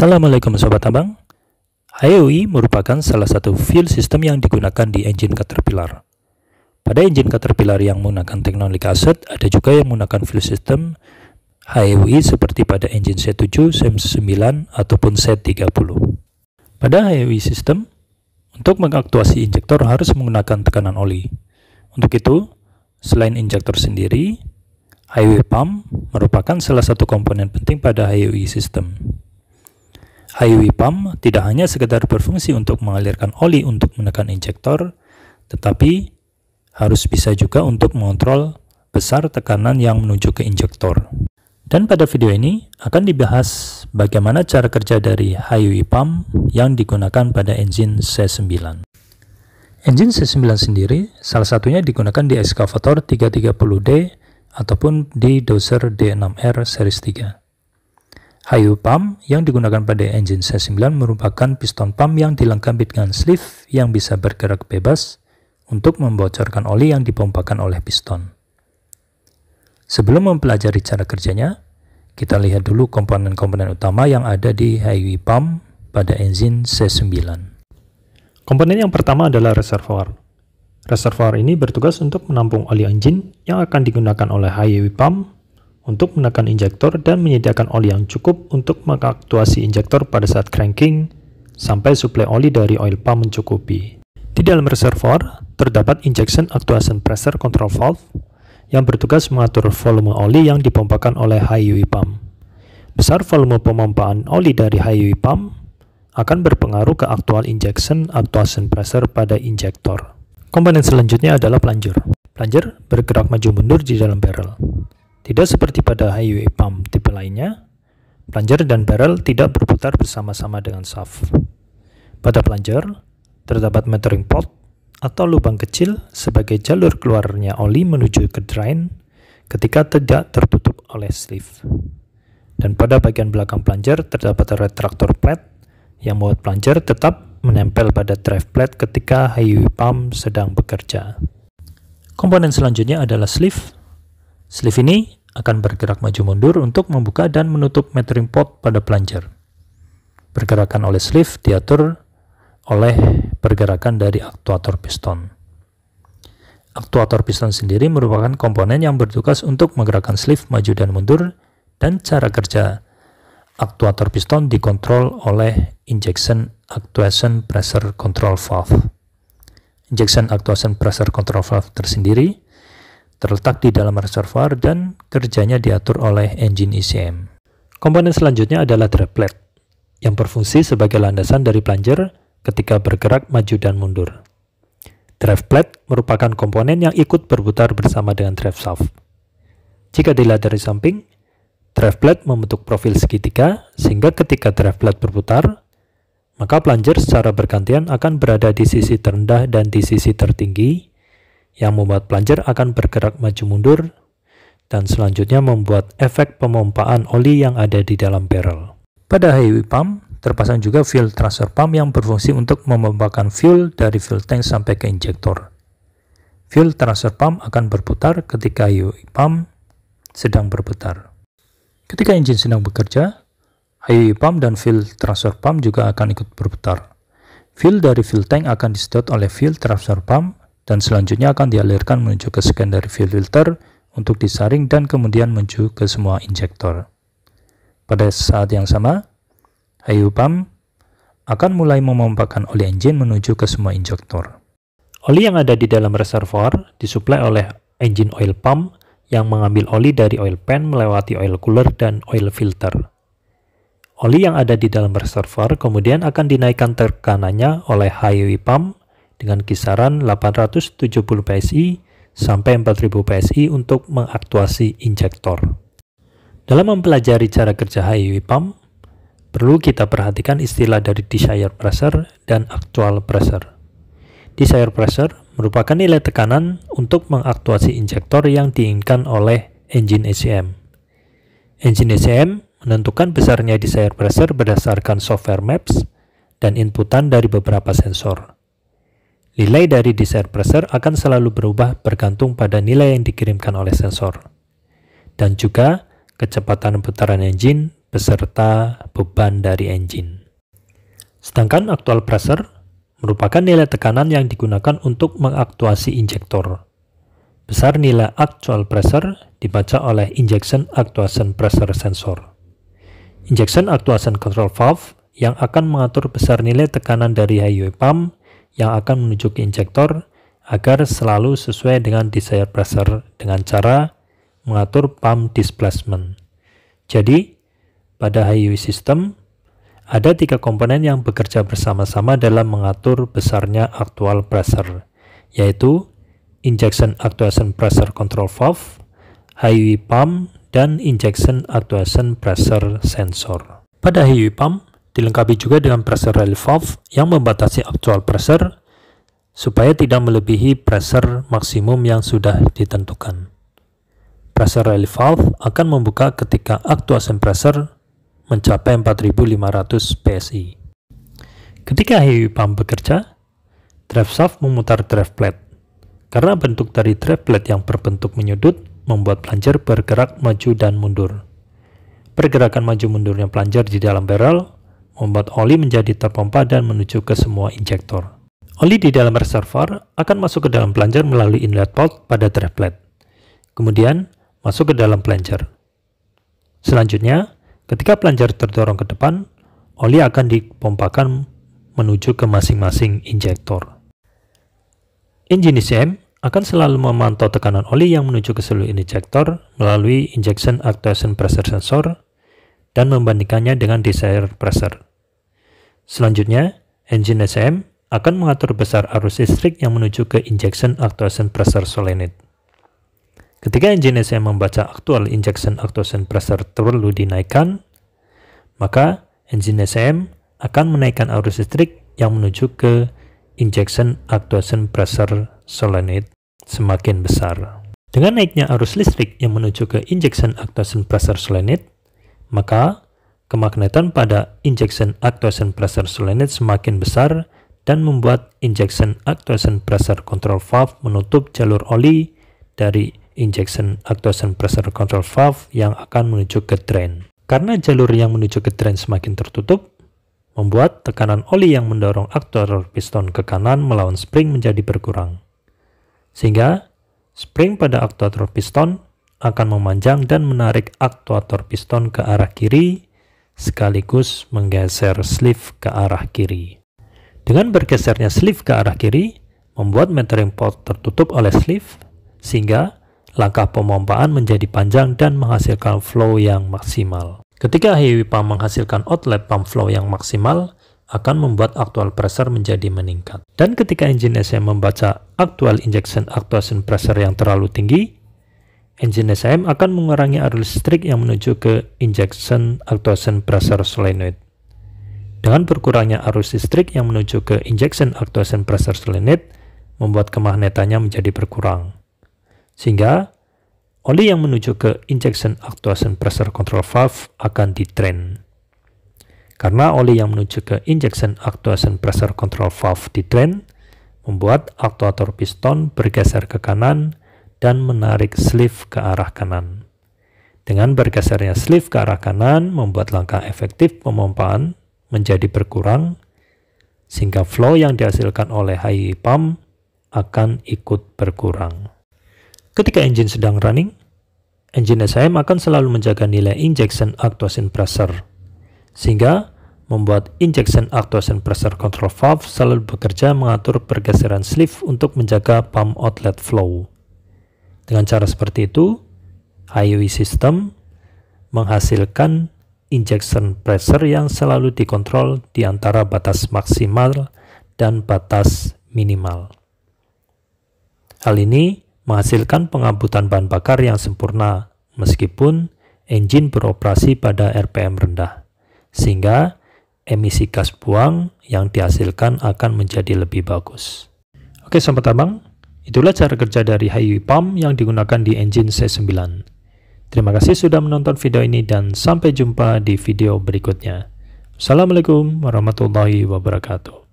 Assalamualaikum Sobat Abang. HEUI merupakan salah satu fuel system yang digunakan di engine Caterpillar. Pada engine Caterpillar yang menggunakan teknologi kaset, ada juga yang menggunakan fuel system HEUI seperti pada engine C7, C9, ataupun C30. Pada HEUI system, untuk mengaktuasi injektor harus menggunakan tekanan oli. Untuk itu, selain injektor sendiri, HEUI pump merupakan salah satu komponen penting pada HEUI system. HEUI pump tidak hanya sekedar berfungsi untuk mengalirkan oli untuk menekan injektor, tetapi harus bisa juga untuk mengontrol besar tekanan yang menuju ke injektor. Dan pada video ini akan dibahas bagaimana cara kerja dari HEUI pump yang digunakan pada engine C9. Engine C9 sendiri salah satunya digunakan di ekskavator 330D ataupun di dozer D6R series 3. HEUI pump yang digunakan pada engine C9 merupakan piston pump yang dilengkapi dengan sleeve yang bisa bergerak bebas untuk membocorkan oli yang dipompakan oleh piston. Sebelum mempelajari cara kerjanya, kita lihat dulu komponen-komponen utama yang ada di HEUI pump pada engine C9. Komponen yang pertama adalah reservoir. Reservoir ini bertugas untuk menampung oli engine yang akan digunakan oleh HEUI pump untuk menekan injektor dan menyediakan oli yang cukup untuk mengaktuasi injektor pada saat cranking sampai suplai oli dari oil pump mencukupi. Di dalam reservoir terdapat injection actuation pressure control valve yang bertugas mengatur volume oli yang dipompakan oleh HEUI pump. Besar volume pemompaan oli dari HEUI pump akan berpengaruh ke actual injection actuation pressure pada injektor. Komponen selanjutnya adalah plunger. Plunger bergerak maju mundur di dalam barrel. Tidak seperti pada HEUI pump tipe lainnya, plunger dan barrel tidak berputar bersama-sama dengan shaft. Pada plunger, terdapat metering port atau lubang kecil sebagai jalur keluarnya oli menuju ke drain ketika tidak tertutup oleh sleeve. Dan pada bagian belakang plunger terdapat retraktor plate yang membuat plunger tetap menempel pada drive plate ketika HEUI pump sedang bekerja. Komponen selanjutnya adalah sleeve. Sleeve ini akan bergerak maju mundur untuk membuka dan menutup metering port pada plunger. Pergerakan oleh sleeve diatur oleh pergerakan dari aktuator piston. Aktuator piston sendiri merupakan komponen yang bertugas untuk menggerakkan sleeve maju dan mundur, dan cara kerja aktuator piston dikontrol oleh injection actuation pressure control valve. Injection actuation pressure control valve tersendiri terletak di dalam reservoir dan kerjanya diatur oleh engine ECM. Komponen selanjutnya adalah drive plate yang berfungsi sebagai landasan dari plunger ketika bergerak maju dan mundur. Drive plate merupakan komponen yang ikut berputar bersama dengan drive shaft. Jika dilihat dari samping, drive plate membentuk profil segitiga sehingga ketika drive plate berputar, maka plunger secara bergantian akan berada di sisi terendah dan di sisi tertinggi, yang membuat plunger akan bergerak maju mundur dan selanjutnya membuat efek pemompaan oli yang ada di dalam barrel. Pada HEUI pump terpasang juga fuel transfer pump yang berfungsi untuk memompakan fuel dari fuel tank sampai ke injektor. Fuel transfer pump akan berputar ketika HEUI pump sedang berputar. Ketika engine sedang bekerja, HEUI pump dan fuel transfer pump juga akan ikut berputar. Fuel dari fuel tank akan disedot oleh fuel transfer pump dan selanjutnya akan dialirkan menuju ke secondary fuel filter untuk disaring dan kemudian menuju ke semua injektor. Pada saat yang sama, HEUI pump akan mulai memompakan oli engine menuju ke semua injektor. Oli yang ada di dalam reservoir disuplai oleh engine oil pump yang mengambil oli dari oil pan melewati oil cooler dan oil filter. Oli yang ada di dalam reservoir kemudian akan dinaikkan tekanannya oleh HEUI pump dengan kisaran 870 PSI sampai 4000 PSI untuk mengaktuasi injektor. Dalam mempelajari cara kerja HEUI pump, perlu kita perhatikan istilah dari desired pressure dan actual pressure. Desired pressure merupakan nilai tekanan untuk mengaktuasi injektor yang diinginkan oleh engine ECM. Engine ECM menentukan besarnya desired pressure berdasarkan software maps dan inputan dari beberapa sensor. Nilai dari desired pressure akan selalu berubah bergantung pada nilai yang dikirimkan oleh sensor. Dan juga kecepatan putaran engine beserta beban dari engine. Sedangkan actual pressure merupakan nilai tekanan yang digunakan untuk mengaktuasi injektor. Besar nilai actual pressure dibaca oleh injection actuation pressure sensor. Injection actuation control valve yang akan mengatur besar nilai tekanan dari highway pump yang akan menuju ke injektor agar selalu sesuai dengan desired pressure dengan cara mengatur pump displacement. Jadi, pada highway system, ada 3 komponen yang bekerja bersama-sama dalam mengatur besarnya actual pressure, yaitu injection actuation pressure control valve, highway pump, dan injection actuation pressure sensor. Pada highway pump, dilengkapi juga dengan pressure relief valve yang membatasi actual pressure supaya tidak melebihi pressure maksimum yang sudah ditentukan. Pressure relief valve akan membuka ketika actuation pressure mencapai 4.500 PSI. Ketika highway pump bekerja, drive shaft memutar drive plate. Karena bentuk dari drive plate yang berbentuk menyudut, membuat plunger bergerak maju dan mundur. Pergerakan maju mundurnya plunger di dalam barrel membuat oli menjadi terpompa dan menuju ke semua injektor. Oli di dalam reservoir akan masuk ke dalam plunger melalui inlet port pada drive plate. Kemudian, masuk ke dalam plunger. Selanjutnya, ketika plunger terdorong ke depan, oli akan dipompakan menuju ke masing-masing injektor. Engine ECM akan selalu memantau tekanan oli yang menuju ke seluruh injektor melalui injection actuation pressure sensor dan membandingkannya dengan desired pressure. Selanjutnya, engine ECM akan mengatur besar arus listrik yang menuju ke injection actuation pressure solenoid. Ketika engine ECM membaca actual injection actuation pressure perlu dinaikkan, maka engine ECM akan menaikkan arus listrik yang menuju ke injection actuation pressure solenoid semakin besar. Dengan naiknya arus listrik yang menuju ke injection actuation pressure solenoid, maka kemagnetan pada injection actuation pressure solenoid semakin besar dan membuat injection actuation pressure control valve menutup jalur oli dari injection actuation pressure control valve yang akan menuju ke drain. Karena jalur yang menuju ke drain semakin tertutup, membuat tekanan oli yang mendorong aktuator piston ke kanan melawan spring menjadi berkurang. Sehingga spring pada aktuator piston akan memanjang dan menarik aktuator piston ke arah kiri sekaligus menggeser sleeve ke arah kiri. Dengan bergesernya sleeve ke arah kiri, membuat metering port tertutup oleh sleeve, sehingga langkah pemompaan menjadi panjang dan menghasilkan flow yang maksimal. Ketika highway pump menghasilkan outlet pump flow yang maksimal, akan membuat actual pressure menjadi meningkat. Dan ketika engine ECM membaca actual injection actuation pressure yang terlalu tinggi, engine ECM akan mengurangi arus listrik yang menuju ke injection actuation pressure solenoid. Dengan berkurangnya arus listrik yang menuju ke injection actuation pressure solenoid, membuat kemagnetannya menjadi berkurang. Sehingga oli yang menuju ke injection actuation pressure control valve akan di-drain. Karena oli yang menuju ke injection actuation pressure control valve di-drain, membuat aktuator piston bergeser ke kanan dan menarik sleeve ke arah kanan. Dengan bergesernya sleeve ke arah kanan, membuat langkah efektif pemompaan menjadi berkurang, sehingga flow yang dihasilkan oleh highway pump akan ikut berkurang. Ketika engine sedang running, engine ECM akan selalu menjaga nilai injection actuation pressure, sehingga membuat injection actuation pressure control valve selalu bekerja mengatur pergeseran sleeve untuk menjaga pump outlet flow. Dengan cara seperti itu, highway system menghasilkan injection pressure yang selalu dikontrol di antara batas maksimal dan batas minimal. Hal ini menghasilkan pengamputan bahan bakar yang sempurna meskipun engine beroperasi pada RPM rendah, sehingga emisi gas buang yang dihasilkan akan menjadi lebih bagus. Oke sobat abang, itulah cara kerja dari highway pump yang digunakan di engine C9. Terima kasih sudah menonton video ini dan sampai jumpa di video berikutnya. Assalamualaikum warahmatullahi wabarakatuh.